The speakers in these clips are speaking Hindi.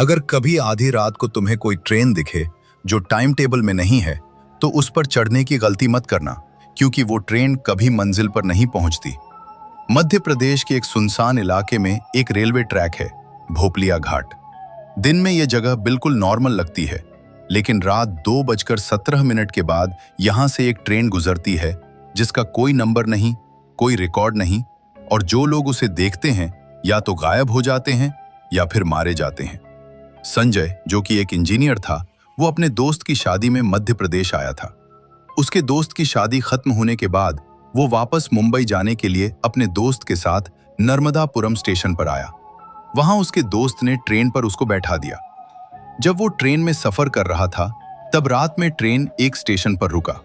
अगर कभी आधी रात को तुम्हें कोई ट्रेन दिखे जो टाइम टेबल में नहीं है, तो उस पर चढ़ने की गलती मत करना, क्योंकि वो ट्रेन कभी मंजिल पर नहीं पहुंचती। मध्य प्रदेश के एक सुनसान इलाके में एक रेलवे ट्रैक है, भोपलिया घाट। दिन में यह जगह बिल्कुल नॉर्मल लगती है, लेकिन रात 2:17 के बाद यहां से एक ट्रेन गुजरती है जिसका कोई नंबर नहीं, कोई रिकॉर्ड नहीं, और जो लोग उसे देखते हैं या तो गायब हो जाते हैं या फिर मारे जाते हैं। संजय, जो कि एक इंजीनियर था, वो अपने दोस्त की शादी में मध्य प्रदेश आया था। उसके दोस्त की शादी खत्म होने के बाद वो वापस मुंबई जाने के लिए अपने दोस्त के साथ नर्मदापुरम स्टेशन पर आया। वहां उसके दोस्त ने ट्रेन पर उसको बैठा दिया। जब वो ट्रेन में सफर कर रहा था, तब रात में ट्रेन एक स्टेशन पर रुका।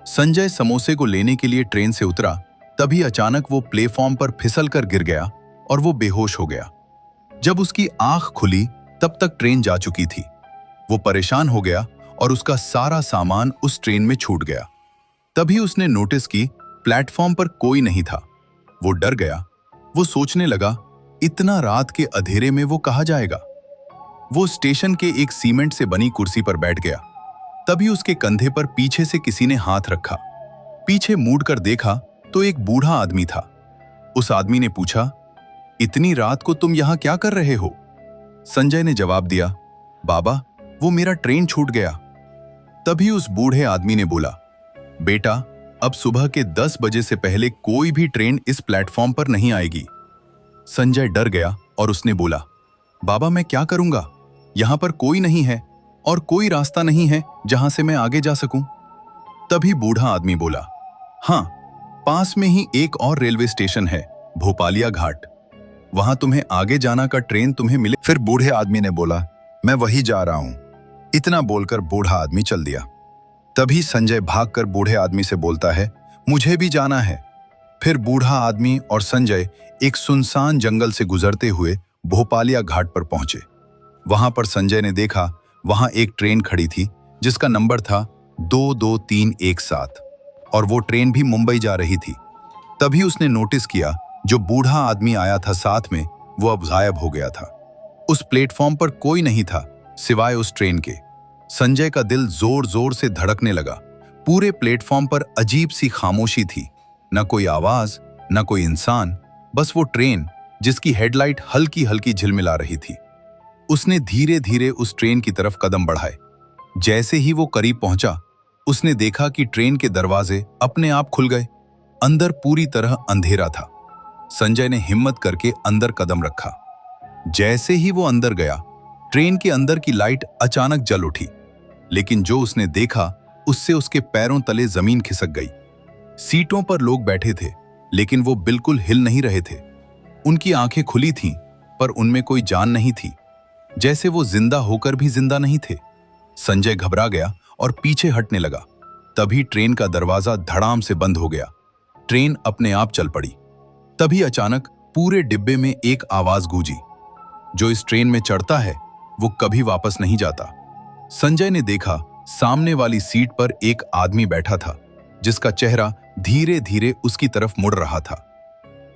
संजय समोसे को लेने के लिए ट्रेन से उतरा, तभी अचानक वो प्लेटफॉर्म पर फिसल कर गिर गया और वो बेहोश हो गया। जब उसकी आंख खुली, तब तक ट्रेन जा चुकी थी। वो परेशान हो गया और उसका सारा सामान उस ट्रेन में छूट गया। तभी उसने नोटिस की प्लेटफॉर्म पर कोई नहीं था। वो डर गया। वो सोचने लगा, इतना रात के अंधेरे में वो कहाँ जाएगा। वो स्टेशन के एक सीमेंट से बनी कुर्सी पर बैठ गया। तभी उसके कंधे पर पीछे से किसी ने हाथ रखा। पीछे मुड़कर देखा तो एक बूढ़ा आदमी था। उस आदमी ने पूछा, इतनी रात को तुम यहां क्या कर रहे हो? संजय ने जवाब दिया, बाबा, वो मेरा ट्रेन छूट गया। तभी उस बूढ़े आदमी ने बोला, बेटा, अब सुबह के 10 बजे से पहले कोई भी ट्रेन इस प्लेटफॉर्म पर नहीं आएगी। संजय डर गया और उसने बोला, बाबा, मैं क्या करूंगा? यहां पर कोई नहीं है और कोई रास्ता नहीं है जहां से मैं आगे जा सकूं। तभी बूढ़ा आदमी बोला, हाँ, पास में ही एक और रेलवे स्टेशन है, भोपालिया घाट। वहां तुम्हें आगे जाना का ट्रेन तुम्हें मिले। फिर बूढ़े आदमी ने बोला, मैं वही जा रहा हूं। इतना बोलकर बूढ़ा आदमी चल दिया। तभी संजय भागकर बूढ़े आदमी से बोलता है, मुझे भी जाना है। फिर बूढ़ा आदमी और संजय एक सुनसान जंगल से गुजरते हुए भोपालिया घाट पर पहुंचे। वहां पर संजय ने देखा, वहां एक ट्रेन खड़ी थी जिसका नंबर था 22317 और वो ट्रेन भी मुंबई जा रही थी। तभी उसने नोटिस किया, जो बूढ़ा आदमी आया था साथ में, वो अब गायब हो गया था। उस प्लेटफॉर्म पर कोई नहीं था सिवाय उस ट्रेन के। संजय का दिल जोर जोर से धड़कने लगा। पूरे प्लेटफॉर्म पर अजीब सी खामोशी थी, न कोई आवाज, न कोई इंसान, बस वो ट्रेन जिसकी हेडलाइट हल्की हल्की झिलमिला रही थी। उसने धीरे धीरे उस ट्रेन की तरफ कदम बढ़ाए। जैसे ही वो करीब पहुंचा, उसने देखा कि ट्रेन के दरवाजे अपने आप खुल गए। अंदर पूरी तरह अंधेरा था। संजय ने हिम्मत करके अंदर कदम रखा। जैसे ही वो अंदर गया, ट्रेन के अंदर की लाइट अचानक जल उठी, लेकिन जो उसने देखा उससे उसके पैरों तले जमीन खिसक गई। सीटों पर लोग बैठे थे, लेकिन वो बिल्कुल हिल नहीं रहे थे। उनकी आंखें खुली थीं, पर उनमें कोई जान नहीं थी, जैसे वो जिंदा होकर भी जिंदा नहीं थे। संजय घबरा गया और पीछे हटने लगा। तभी ट्रेन का दरवाजा धड़ाम से बंद हो गया। ट्रेन अपने आप चल पड़ी। तभी अचानक पूरे डिब्बे में एक आवाज गूंजी, जो इस ट्रेन में चढ़ता है वो कभी वापस नहीं जाता। संजय ने देखा, सामने वाली सीट पर एक आदमी बैठा था जिसका चेहरा धीरे धीरे उसकी तरफ मुड़ रहा था।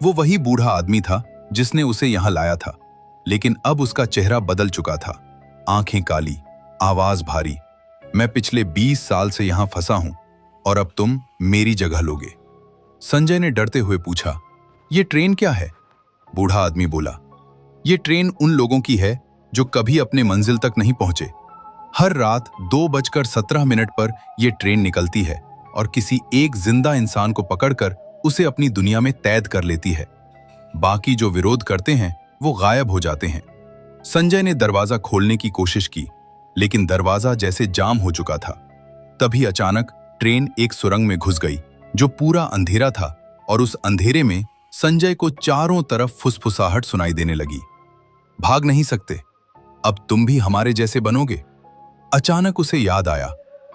वो वही बूढ़ा आदमी था जिसने उसे यहां लाया था, लेकिन अब उसका चेहरा बदल चुका था। आंखें काली, आवाज भारी, मैं पिछले 20 साल से यहां फंसा हूं और अब तुम मेरी जगह लोगे। संजय ने डरते हुए पूछा, ये ट्रेन क्या है? बूढ़ा आदमी बोला, ये ट्रेन उन लोगों की है जो कभी अपने मंजिल तक नहीं पहुंचे। हर रात 2:17 पर यह ट्रेन निकलती है और किसी एक जिंदा इंसान को पकड़कर उसे अपनी दुनिया में कैद कर लेती है। बाकी जो विरोध करते हैं वो गायब हो जाते हैं। संजय ने दरवाजा खोलने की कोशिश की, लेकिन दरवाजा जैसे जाम हो चुका था। तभी अचानक ट्रेन एक सुरंग में घुस गई जो पूरा अंधेरा था, और उस अंधेरे में संजय को चारों तरफ फुसफुसाहट सुनाई देने लगी, भाग नहीं सकते, अब तुम भी हमारे जैसे बनोगे। अचानक उसे याद आया,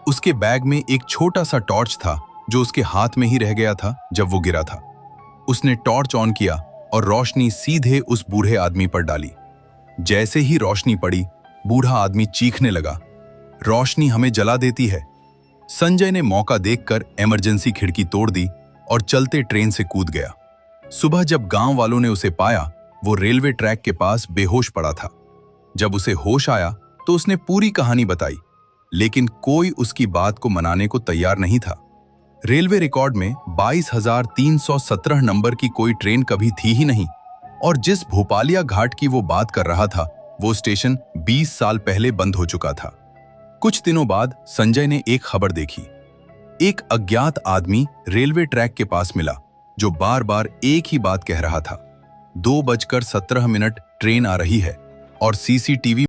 उसके बैग में एक छोटा सा टॉर्च था जो उसके हाथ में ही रह गया था जब वो गिरा था। उसने टॉर्च ऑन किया और रोशनी सीधे उस बूढ़े आदमी पर डाली। जैसे ही रोशनी पड़ी, बूढ़ा आदमी चीखने लगा, रोशनी हमें जला देती है। संजय ने मौका देखकर इमरजेंसी खिड़की तोड़ दी और चलते ट्रेन से कूद गया। सुबह जब गांव वालों ने उसे पाया, वो रेलवे ट्रैक के पास बेहोश पड़ा था। जब उसे होश आया तो उसने पूरी कहानी बताई, लेकिन कोई उसकी बात को मनाने को तैयार नहीं था। रेलवे रिकॉर्ड में 22,317 नंबर की कोई ट्रेन कभी थी ही नहीं, और जिस भोपालिया घाट की वो बात कर रहा था वो स्टेशन 20 साल पहले बंद हो चुका था। कुछ दिनों बाद संजय ने एक खबर देखी। एक अज्ञात आदमी रेलवे ट्रैक के पास मिला जो बार बार एक ही बात कह रहा था, 2:17 ट्रेन आ रही है, और सीसीटीवी